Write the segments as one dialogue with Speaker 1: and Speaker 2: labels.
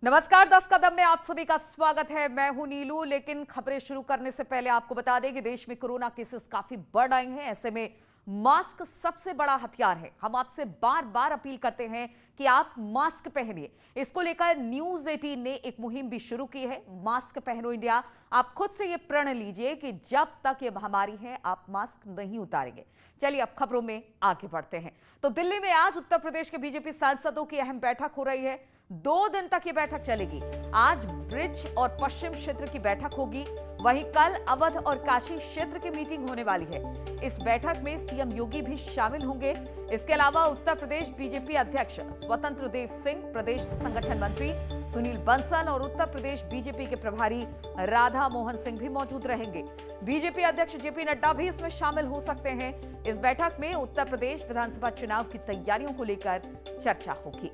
Speaker 1: नमस्कार, 10 कदम में आप सभी का स्वागत है। मैं हूं नीलू। लेकिन खबरें शुरू करने से पहले आपको बता दें कि देश में कोरोना केसेस काफी बढ़ आए हैं। ऐसे में मास्क सबसे बड़ा हथियार है। हम आपसे बार बार अपील करते हैं कि आप मास्क पहनिए। इसको लेकर न्यूज 18 ने एक मुहिम भी शुरू की है, मास्क पहनो इंडिया। आप खुद से ये प्रण लीजिए कि जब तक ये महामारी है आप मास्क नहीं उतारेंगे। चलिए अब खबरों में आगे बढ़ते हैं। तो दिल्ली में आज उत्तर प्रदेश के बीजेपी सांसदों की अहम बैठक हो रही है। 2 दिन तक ये बैठक चलेगी। आज ब्रिज और पश्चिम क्षेत्र की बैठक होगी, वहीं कल अवध और काशी क्षेत्र की मीटिंग होने वाली है। इस बैठक में सीएम योगी भी शामिल होंगे। इसके अलावा उत्तर प्रदेश बीजेपी अध्यक्ष स्वतंत्र देव सिंह, प्रदेश संगठन मंत्री सुनील बंसल और उत्तर प्रदेश बीजेपी के प्रभारी राधा मोहन सिंह भी मौजूद रहेंगे। बीजेपी अध्यक्ष जेपी नड्डा भी इसमें शामिल हो सकते हैं। इस बैठक में उत्तर प्रदेश विधानसभा चुनाव की तैयारियों को लेकर चर्चा होगी।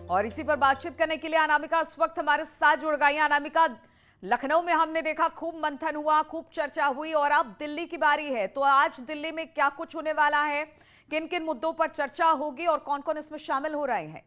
Speaker 1: और इसी पर बातचीत करने के लिए अनामिका इस वक्त हमारे साथ जुड़ गई हैं। अनामिका, लखनऊ में हमने देखा खूब मंथन हुआ, खूब चर्चा हुई और अब दिल्ली की बारी है। तो आज दिल्ली में क्या कुछ होने वाला है, किन किन मुद्दों पर चर्चा होगी और कौन कौन इसमें शामिल हो रहे हैं?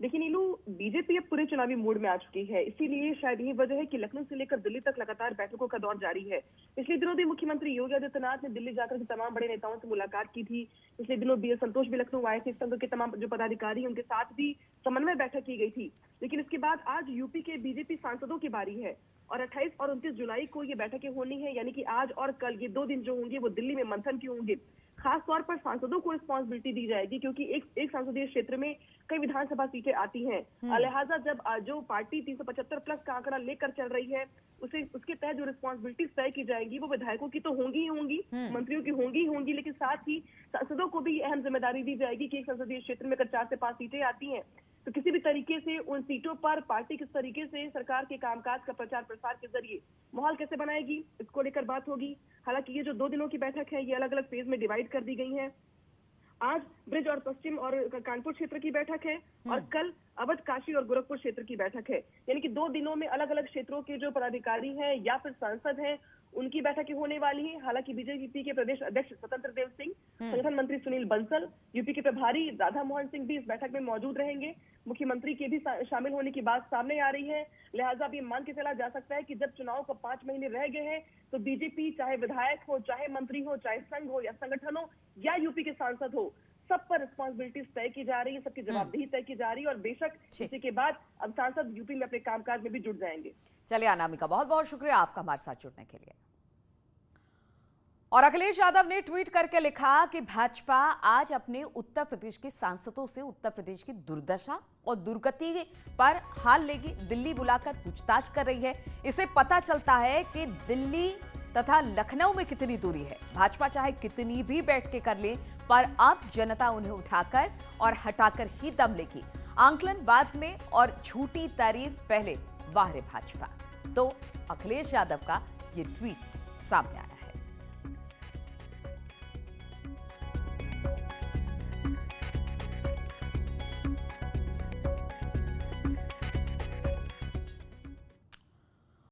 Speaker 2: देखिए नीलू, बीजेपी अब पूरे चुनावी मूड में आ चुकी है। इसीलिए शायद यही वजह है कि लखनऊ से लेकर दिल्ली तक लगातार बैठकों का दौर जारी है। पिछले दिनों भी मुख्यमंत्री योगी आदित्यनाथ ने दिल्ली जाकर के तमाम बड़े नेताओं से मुलाकात की थी। पिछले दिनों बीएस संतोष भी लखनऊ आए थे। संघ के तमाम जो पदाधिकारी उनके साथ भी समन्वय बैठक की गई थी। लेकिन इसके बाद आज यूपी के बीजेपी सांसदों की बारी है और 28 और 29 जुलाई को ये बैठकें होनी है। यानी कि आज और कल ये 2 दिन जो होंगे वो दिल्ली में मंथन के होंगे। खास तौर पर सांसदों को रिस्पॉन्सिबिलिटी दी जाएगी क्योंकि एक संसदीय क्षेत्र में कई विधानसभा सीटें आती हैं। लिहाजा जब जो पार्टी 375 प्लस का आंकड़ा लेकर चल रही है उसके तहत जो रिस्पॉन्सिबिलिटीज तय की जाएंगी वो विधायकों की तो होंगी ही होंगी, मंत्रियों की होंगी ही होंगी, लेकिन साथ ही सांसदों को भी अहम जिम्मेदारी दी जाएगी कि एक संसदीय क्षेत्र में अगर 4 से 5 सीटें आती हैं तो किसी भी तरीके से उन सीटों पर पार्टी किस तरीके से सरकार के कामकाज का प्रचार प्रसार के जरिए माहौल कैसे बनाएगी, इसको लेकर बात होगी। हालांकि ये जो 2 दिनों की बैठक है ये अलग अलग फेज में डिवाइड कर दी गई है। आज ब्रिज और पश्चिम और कानपुर क्षेत्र की बैठक है और कल अवध, काशी और गोरखपुर क्षेत्र की बैठक है। यानी कि 2 दिनों में अलग अलग क्षेत्रों के जो पदाधिकारी हैं या फिर सांसद हैं उनकी बैठकें होने वाली हैं। हालांकि बीजेपी के प्रदेश अध्यक्ष स्वतंत्र देव सिंह, संगठन मंत्री सुनील बंसल, यूपी के प्रभारी राधा मोहन सिंह भी इस बैठक में मौजूद रहेंगे। मुख्यमंत्री के भी शामिल होने की बात सामने आ रही है। लिहाजा अब ये मान के चला जा सकता है कि जब चुनाव को 5 महीने रह गए हैं तो बीजेपी चाहे विधायक हो, चाहे मंत्री हो, चाहे संघ हो या संगठन हो या यूपी के सांसद हो, सब पर रिस्पॉन्सिबिलिटीज तय की जा रही है, सबकी जवाबदेही तय की जा रही है और बेशक इसी के बाद अब सांसद यूपी में अपने कामकाज में भी जुट जाएंगे।
Speaker 1: चलिए अनामिका, बहुत बहुत शुक्रिया आपका हमारे साथ जुड़ने के लिए। और अखिलेश यादव ने ट्वीट करके लिखा कि भाजपा आज अपने उत्तर प्रदेश के सांसदों से उत्तर प्रदेश की दुर्दशा और दुर्गति पर हाल लेगी। दिल्ली बुलाकर पूछताछ कर रही है। इसे पता चलता है कि दिल्ली तथा लखनऊ में कितनी दूरी है। भाजपा चाहे कितनी भी बैठ के कर ले, पर अब जनता उन्हें उठाकर और हटाकर ही दम लेगी। आंकलन बाद में और झूठी तारीफ पहले। वाह रे भाजपा। तो अखिलेश यादव का ये ट्वीट सामने आया।